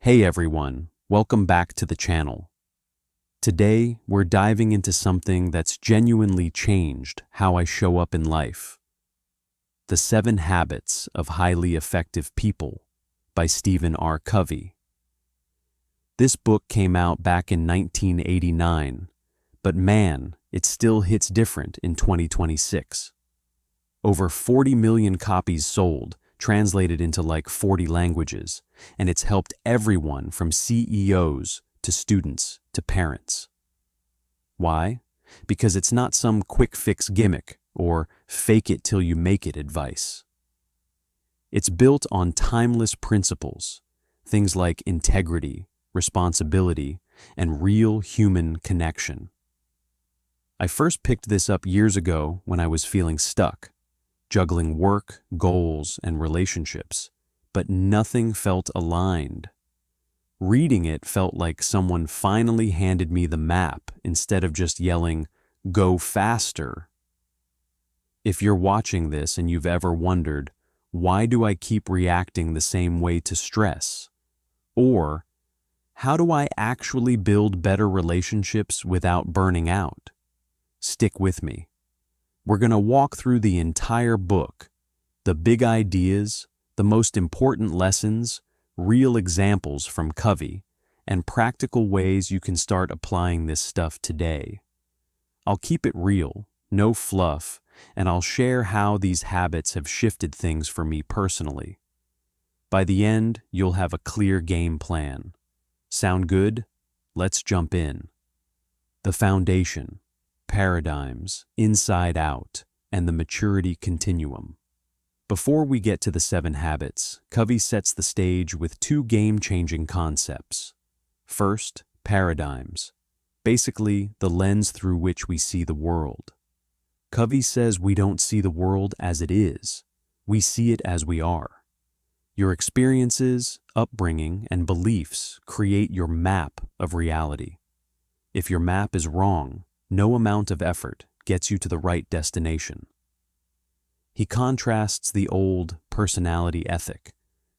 Hey everyone, welcome back to the channel. Today, we're diving into something that's genuinely changed how I show up in life. The 7 Habits of Highly Effective People by Stephen Covey. This book came out back in 1989, but man, it still hits different in 2026. Over 40 million copies sold, translated into like 40 languages, and it's helped everyone from CEOs to students to parents. Why? Because it's not some quick fix gimmick or fake it till you make it advice. It's built on timeless principles, things like integrity, responsibility, and real human connection. I first picked this up years ago when I was feeling stuck, juggling work, goals, and relationships, but nothing felt aligned. Reading it felt like someone finally handed me the map instead of just yelling, "Go faster." If you're watching this and you've ever wondered, why do I keep reacting the same way to stress? Or, how do I actually build better relationships without burning out? Stick with me. We're going to walk through the entire book, the big ideas, the most important lessons, real examples from Covey, and practical ways you can start applying this stuff today. I'll keep it real, no fluff, and I'll share how these habits have shifted things for me personally. By the end, you'll have a clear game plan. Sound good? Let's jump in. The foundation. Paradigms, inside out, and the maturity continuum. Before we get to the 7 habits, Covey sets the stage with 2 game-changing concepts. First, paradigms, basically the lens through which we see the world. Covey says we don't see the world as it is, we see it as we are. Your experiences, upbringing, and beliefs create your map of reality. If your map is wrong, no amount of effort gets you to the right destination. He contrasts the old personality ethic,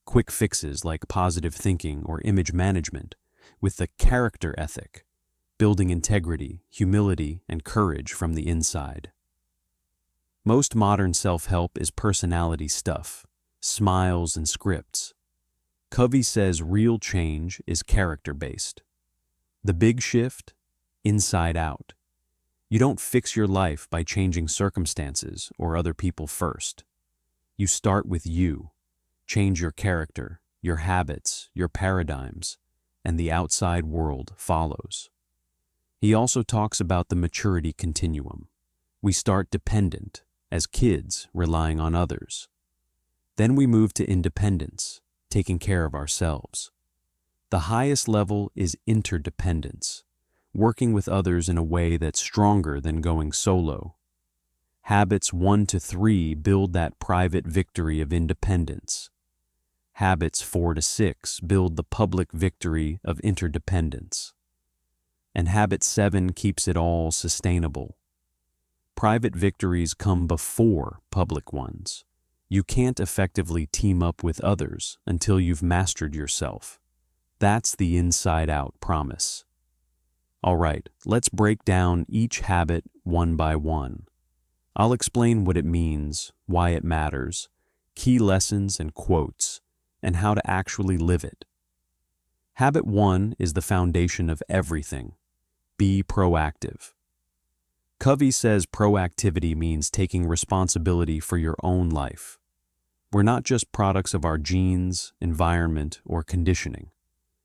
quick fixes like positive thinking or image management, with the character ethic, building integrity, humility, and courage from the inside. Most modern self-help is personality stuff, smiles and scripts. Covey says real change is character-based. The big shift, inside out. You don't fix your life by changing circumstances or other people first. You start with you. Change your character, your habits, your paradigms, and the outside world follows. He also talks about the maturity continuum. We start dependent, as kids, relying on others. Then we move to independence, taking care of ourselves. The highest level is interdependence, working with others in a way that's stronger than going solo. Habits 1 to 3 build that private victory of independence. Habits 4 to 6 build the public victory of interdependence. And habit 7 keeps it all sustainable. Private victories come before public ones. You can't effectively team up with others until you've mastered yourself. That's the inside-out promise. All right, let's break down each habit one by one. I'll explain what it means, why it matters, key lessons and quotes, and how to actually live it. Habit 1 is the foundation of everything. Be proactive. Covey says proactivity means taking responsibility for your own life. We're not just products of our genes, environment, or conditioning.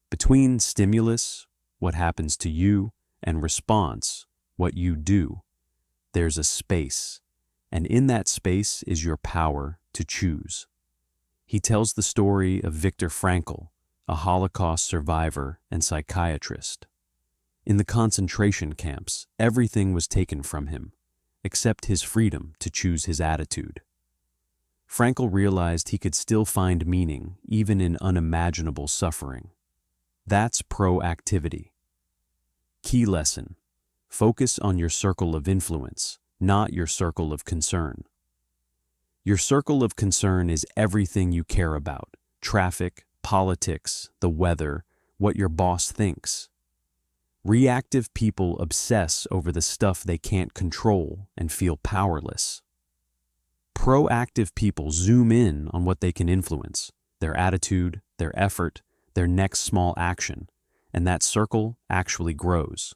Between stimulus, what happens to you, and response, what you do, there's a space, and in that space is your power to choose. He tells the story of Viktor Frankl, a Holocaust survivor and psychiatrist. In the concentration camps, everything was taken from him, except his freedom to choose his attitude. Frankl realized he could still find meaning even in unimaginable suffering. That's proactivity. Key lesson: focus on your circle of influence, not your circle of concern. Your circle of concern is everything you care about: traffic, politics, the weather, what your boss thinks. Reactive people obsess over the stuff they can't control and feel powerless. Proactive people zoom in on what they can influence, their attitude, their effort, their next small action, and that circle actually grows.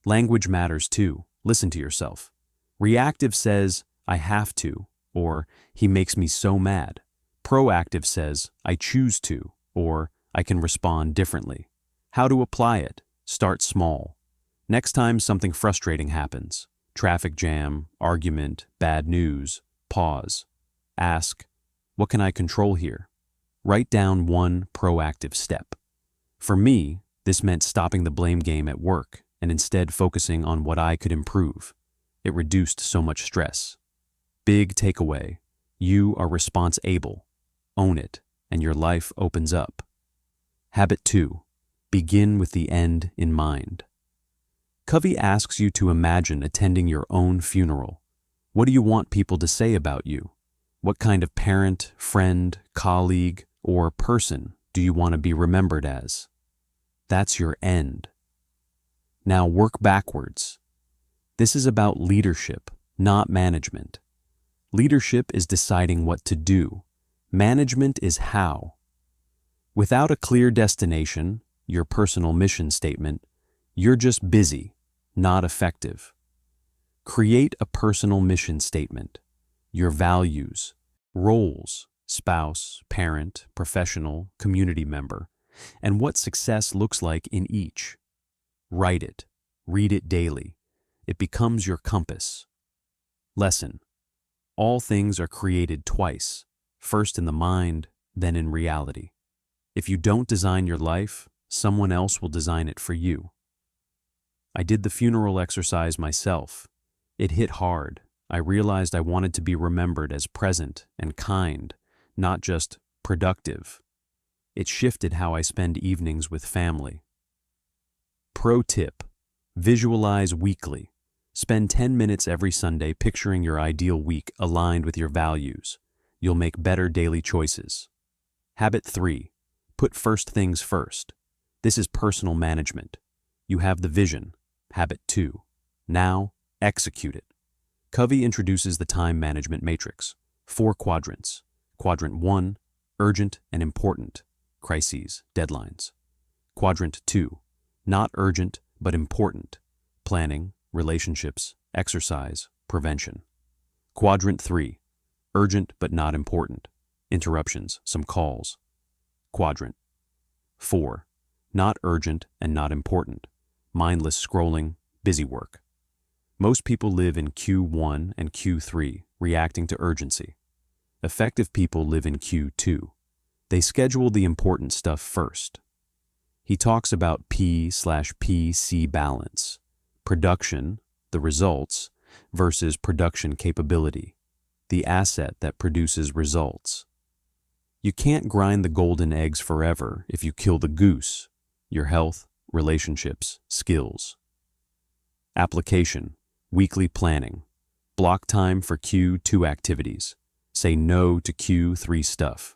Language matters too. Listen to yourself. Reactive says, I have to, or he makes me so mad. Proactive says, I choose to, or I can respond differently. How to apply it? Start small. Next time something frustrating happens, traffic jam, argument, bad news, pause. Ask, what can I control here? Write down one proactive step. For me, this meant stopping the blame game at work and instead focusing on what I could improve. It reduced so much stress. Big takeaway, you are response-able. Own it, and your life opens up. Habit 2, begin with the end in mind. Covey asks you to imagine attending your own funeral. What do you want people to say about you? What kind of parent, friend, colleague, or person do you want to be remembered as? That's your end. Now work backwards. This is about leadership, not management. Leadership is deciding what to do. Management is how. Without a clear destination, your personal mission statement, you're just busy, not effective. Create a personal mission statement. Your values, roles, spouse, parent, professional, community member, and what success looks like in each. Write it. Read it daily. It becomes your compass. Lesson. All things are created twice, first in the mind, then in reality. If you don't design your life, someone else will design it for you. I did the funeral exercise myself. It hit hard. I realized I wanted to be remembered as present and kind, not just productive. It shifted how I spend evenings with family. Pro tip, visualize weekly. Spend 10 minutes every Sunday picturing your ideal week aligned with your values. You'll make better daily choices. Habit 3, put first things first. This is personal management. You have the vision. Habit 2. Now, execute it. Covey introduces the time management matrix. 4 quadrants. Quadrant 1, urgent and important. Crises, deadlines. Quadrant 2, not urgent but important. Planning, relationships, exercise, prevention. Quadrant 3, urgent but not important. Interruptions, some calls. Quadrant 4, not urgent and not important. Mindless scrolling, busy work. Most people live in Q1 and Q3, reacting to urgency. Effective people live in Q2. They schedule the important stuff first. He talks about P/PC balance, production, the results, versus production capability, the asset that produces results. You can't grind the golden eggs forever if you kill the goose, your health, relationships, skills. Application, weekly planning. Block time for Q2 activities. Say no to Q3 stuff.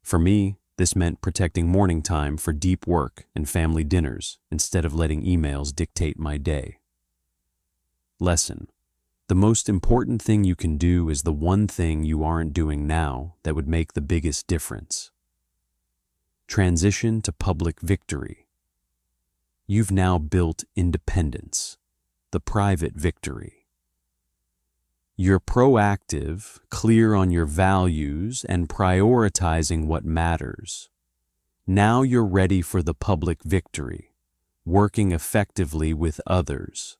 For me, this meant protecting morning time for deep work and family dinners instead of letting emails dictate my day. Lesson. The most important thing you can do is the one thing you aren't doing now that would make the biggest difference. Transition to public victory. You've now built independence, the private victory. You're proactive, clear on your values, and prioritizing what matters. Now you're ready for the public victory, working effectively with others.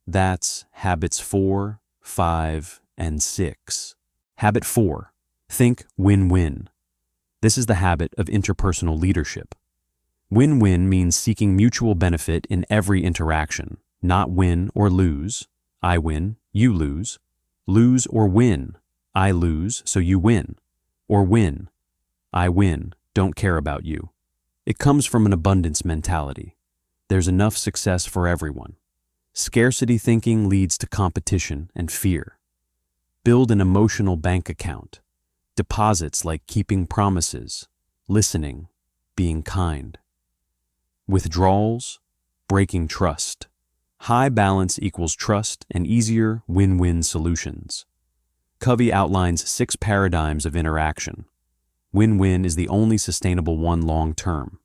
That's habits 4, 5, and 6. Habit 4, think win-win. This is the habit of interpersonal leadership. Win-win means seeking mutual benefit in every interaction, not win or lose. I win, you lose. Lose or win. I lose, so you win. Or win. I win, don't care about you. It comes from an abundance mentality. There's enough success for everyone. Scarcity thinking leads to competition and fear. Build an emotional bank account. Deposits like keeping promises. listening, being kind. Withdrawals, breaking trust. High balance equals trust and easier win-win solutions. Covey outlines 6 paradigms of interaction. Win-win is the only sustainable one long-term.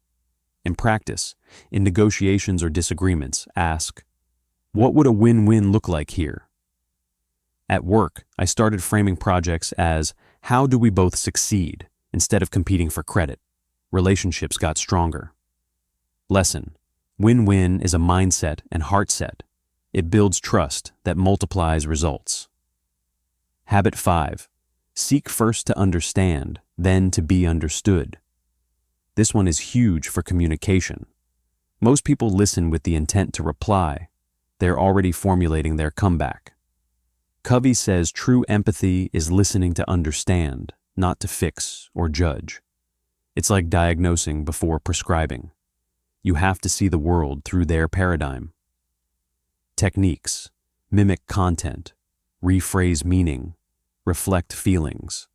In practice, in negotiations or disagreements, ask, what would a win-win look like here? At work, I started framing projects as, how do we both succeed, instead of competing for credit. Relationships got stronger. Lesson: win-win is a mindset and heart set. It builds trust that multiplies results. Habit 5. Seek first to understand, then to be understood. This one is huge for communication. Most people listen with the intent to reply. They're already formulating their comeback. Covey says true empathy is listening to understand, not to fix or judge. It's like diagnosing before prescribing. You have to see the world through their paradigm. Techniques: mimic content, rephrase meaning, reflect feelings.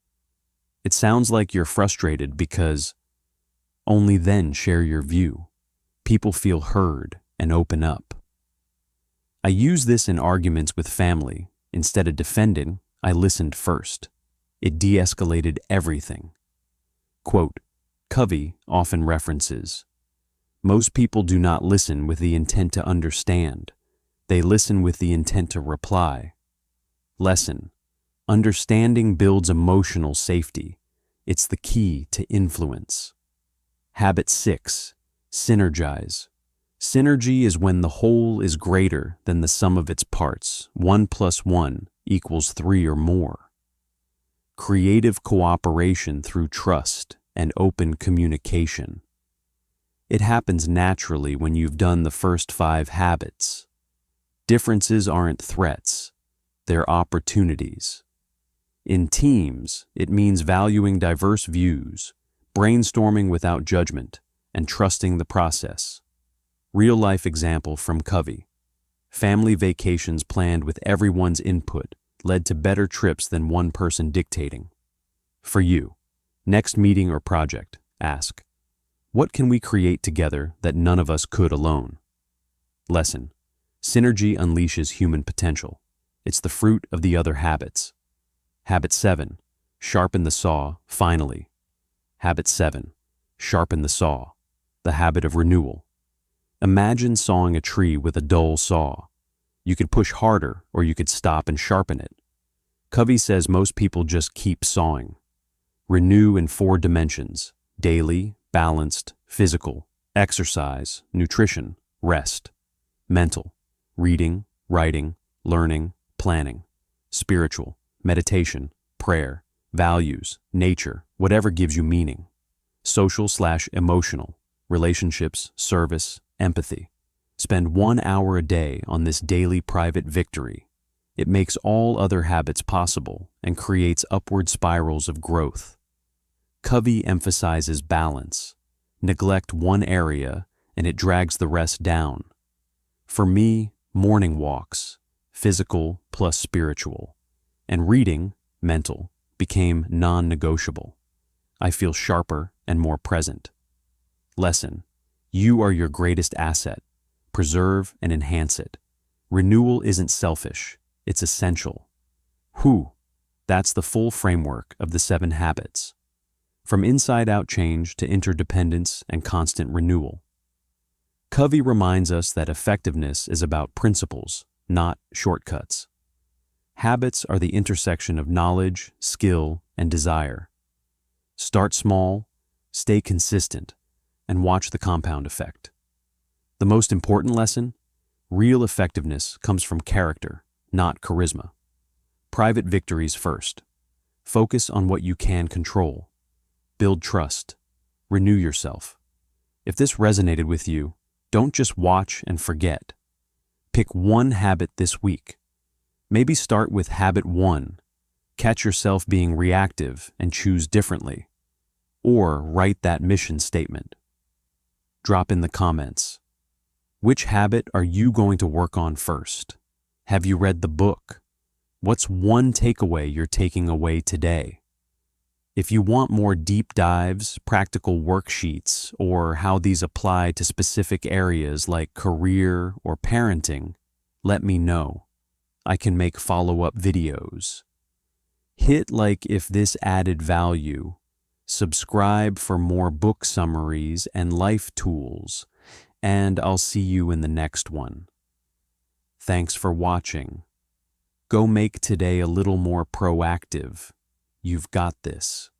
It sounds like you're frustrated because only then share your view. People feel heard and open up. I use this in arguments with family. Instead of defending, I listened first. It de-escalated everything. Quote, Covey often references, most people do not listen with the intent to understand. They listen with the intent to reply. Lesson: understanding builds emotional safety. It's the key to influence. Habit 6. Synergize. Synergy is when the whole is greater than the sum of its parts. 1 + 1 = 3 or more. Creative cooperation through trust and open communication. It happens naturally when you've done the first 5 habits. Differences aren't threats, they're opportunities. In teams, it means valuing diverse views, brainstorming without judgment, and trusting the process. Real-life example from Covey. Family vacations planned with everyone's input led to better trips than one person dictating. For you, next meeting or project, ask, what can we create together that none of us could alone? Lesson: synergy unleashes human potential. It's the fruit of the other habits. Habit 7. Sharpen the saw, finally. Habit 7. Sharpen the saw. The habit of renewal. Imagine sawing a tree with a dull saw. You could push harder or you could stop and sharpen it. Covey says most people just keep sawing. Renew in 4 dimensions: daily, balanced, physical, exercise, nutrition, rest, mental, reading, writing, learning, planning, spiritual, meditation, prayer, values, nature, whatever gives you meaning, social/emotional, relationships, service, empathy. Spend 1 hour a day on this daily private victory. It makes all other habits possible and creates upward spirals of growth. Covey emphasizes balance. Neglect one area and it drags the rest down. For me, morning walks, physical plus spiritual, and reading, mental, became non-negotiable. I feel sharper and more present. Lesson: you are your greatest asset. Preserve and enhance it. Renewal isn't selfish, it's essential. That's the full framework of the 7 habits. From inside-out change to interdependence and constant renewal. Covey reminds us that effectiveness is about principles, not shortcuts. Habits are the intersection of knowledge, skill, and desire. Start small, stay consistent, and watch the compound effect. The most important lesson: real effectiveness comes from character, not charisma. Private victories first. Focus on what you can control. Build trust. Renew yourself. If this resonated with you, don't just watch and forget. Pick one habit this week. Maybe start with habit 1. Catch yourself being reactive and choose differently. Or write that mission statement. Drop in the comments. Which habit are you going to work on first? Have you read the book? What's one takeaway you're taking away today? If you want more deep dives, practical worksheets, or how these apply to specific areas like career or parenting, let me know. I can make follow-up videos. Hit like if this added value. Subscribe for more book summaries and life tools, and I'll see you in the next one. Thanks for watching. Go make today a little more proactive. You've got this.